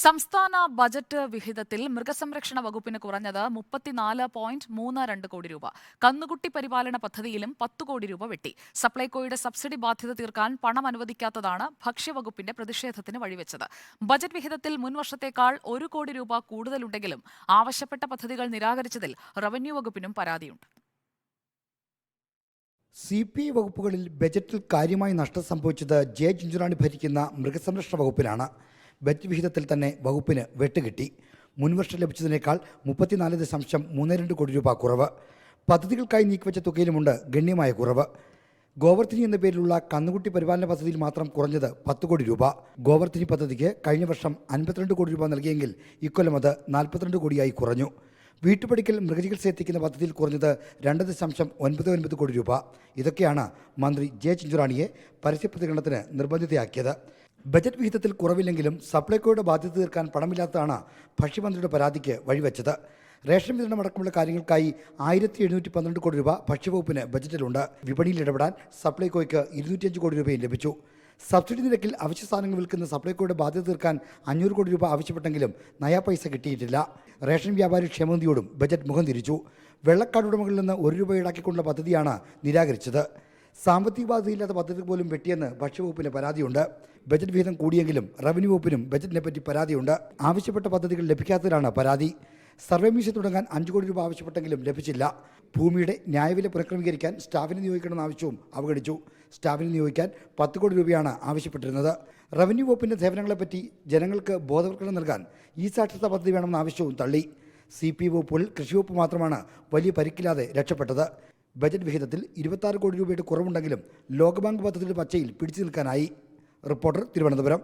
സംസ്ഥാന ബജറ്റ് വിഹിതത്തിൽ മൃഗസംരക്ഷണ വകുപ്പിന് കുറഞ്ഞത് 34.32 കോടി രൂപ. കന്നുകുട്ടി പരിപാലന പദ്ധതിയിലും 10 കോടി രൂപ വെട്ടി. സപ്ലൈകോയുടെ സബ്സിഡി ബാധ്യത തീർക്കാൻ പണം അനുവദിക്കാത്തതാണ് ഭക്ഷ്യവകുപ്പിന്റെ പ്രതിഷേധത്തിന് വഴിവെച്ചത്. ബജറ്റ് വിഹിതത്തിൽ മുൻവർഷത്തേക്കാൾ 1 കോടി രൂപ കൂടുതലുണ്ടെങ്കിലും ആവശ്യപ്പെട്ട പദ്ധതികൾ നിരാകരിച്ചതിൽ റവന്യൂ വകുപ്പിനും പരാതിയുണ്ട്. CPI വകുപ്പുകളിൽ ബജറ്റിൽ കാര്യമായി നഷ്ടം സംഭവിച്ചത് ജെ ചിഞ്ചുറാണി ഭരിക്കുന്ന മൃഗസംരക്ഷണ വകുപ്പിനാണ്. ബജറ്റ് വിഹിതത്തിൽ തന്നെ വകുപ്പിന് വെട്ടുകിട്ടി. മുൻവർഷം ലഭിച്ചതിനേക്കാൾ 34.32 കോടി രൂപ കുറവ്. പദ്ധതികൾക്കായി നീക്കിവെച്ച തുകയിലുമുണ്ട് ഗണ്യമായ കുറവ്. ഗോവർധിനി എന്ന പേരിലുള്ള കന്നുകുട്ടി പരിപാലന പദ്ധതിയിൽ മാത്രം കുറഞ്ഞത് 10 കോടി രൂപ. ഗോവർധിനി പദ്ധതിക്ക് കഴിഞ്ഞ വർഷം 52 കോടി രൂപ നൽകിയെങ്കിൽ ഇക്കൊല്ലം അത് 42 കോടിയായി കുറഞ്ഞു. വീട്ടുപടിക്കൽ മൃഗചികിത്സ എത്തിക്കുന്ന പദ്ധതിയിൽ കുറഞ്ഞത് 2.99 കോടി രൂപ. ഇതൊക്കെയാണ് മന്ത്രി ജെ ചിഞ്ചുറാണിയെ പരസ്യപ്രതികരണത്തിന് നിർബന്ധിതയാക്കിയത്. ബജറ്റ് വിഹിതത്തിൽ കുറവില്ലെങ്കിലും സപ്ലൈകോയുടെ ബാധ്യത തീർക്കാൻ പണമില്ലാത്തതാണ് ഭക്ഷ്യമന്ത്രിയുടെ പരാതിക്ക് വഴിവെച്ചത്. റേഷൻ വിതരണം അടക്കമുള്ള കാര്യങ്ങൾക്കായി 1712 കോടി രൂപ ഭക്ഷ്യവകുപ്പിന് ബജറ്റിലുണ്ട്. വിപണിയിൽ ഇടപെടാൻ സപ്ലൈകോയ്ക്ക് 205 കോടി രൂപയും ലഭിച്ചു. സബ്സിഡി നിരക്കിൽ അവശ്യ സാധനങ്ങൾ വിൽക്കുന്ന സപ്ലൈകോയുടെ ബാധ്യത തീർക്കാൻ 500 കോടി രൂപ ആവശ്യപ്പെട്ടെങ്കിലും നയാ പൈസ കിട്ടിയിട്ടില്ല. റേഷൻ വ്യാപാരി ക്ഷേമനിധിയോടും ബജറ്റ് മുഖം തിരിച്ചു. വെള്ളക്കാർഡ് ഉടമകളിൽ നിന്ന് 1 രൂപ ഈടാക്കിക്കൊണ്ടുള്ള പദ്ധതിയാണ് നിരാകരിച്ചത്. സാമ്പത്തിക ബാധ്യതയില്ലാത്ത പദ്ധതി പോലും വെട്ടിയെന്ന് ഭക്ഷ്യവകുപ്പിന് പരാതിയുണ്ട്. ബജറ്റ് വിഹിതം കൂടിയെങ്കിലും റവന്യൂ വകുപ്പിനും ബജറ്റിനെപ്പറ്റി പരാതിയുണ്ട്. ആവശ്യപ്പെട്ട പദ്ധതികൾ ലഭിക്കാത്തതിലാണ് പരാതി. സർവേ മ്യൂസിയം തുടങ്ങാൻ 5 കോടി രൂപ ആവശ്യപ്പെട്ടെങ്കിലും ലഭിച്ചില്ല. ഭൂമിയുടെ ന്യായവില പുനഃക്രമീകരിക്കാൻ സ്റ്റാഫിനെ നിയോഗിക്കണമെന്ന ആവശ്യവും അവഗണിച്ചു. സ്റ്റാഫിനെ നിയോഗിക്കാൻ 10 കോടി രൂപയാണ് ആവശ്യപ്പെട്ടിരുന്നത്. റവന്യൂ വകുപ്പിൻ്റെ സേവനങ്ങളെപ്പറ്റി ജനങ്ങൾക്ക് ബോധവൽക്കരണം നൽകാൻ ഈ സാക്ഷരതാ പദ്ധതി വേണമെന്ന ആവശ്യവും തള്ളി. CPI വകുപ്പുകളിൽ കൃഷിവകുപ്പ് മാത്രമാണ് വലിയ പരിക്കില്ലാതെ രക്ഷപ്പെട്ടത്. ബജറ്റ് വിഹിതത്തിൽ 26 കോടി രൂപയുടെ കുറവുണ്ടെങ്കിലും ലോകബാങ്ക് പദ്ധതിയുടെ പച്ചയിൽ പിടിച്ചു നിൽക്കാനായി. റിപ്പോർട്ടർ, തിരുവനന്തപുരം.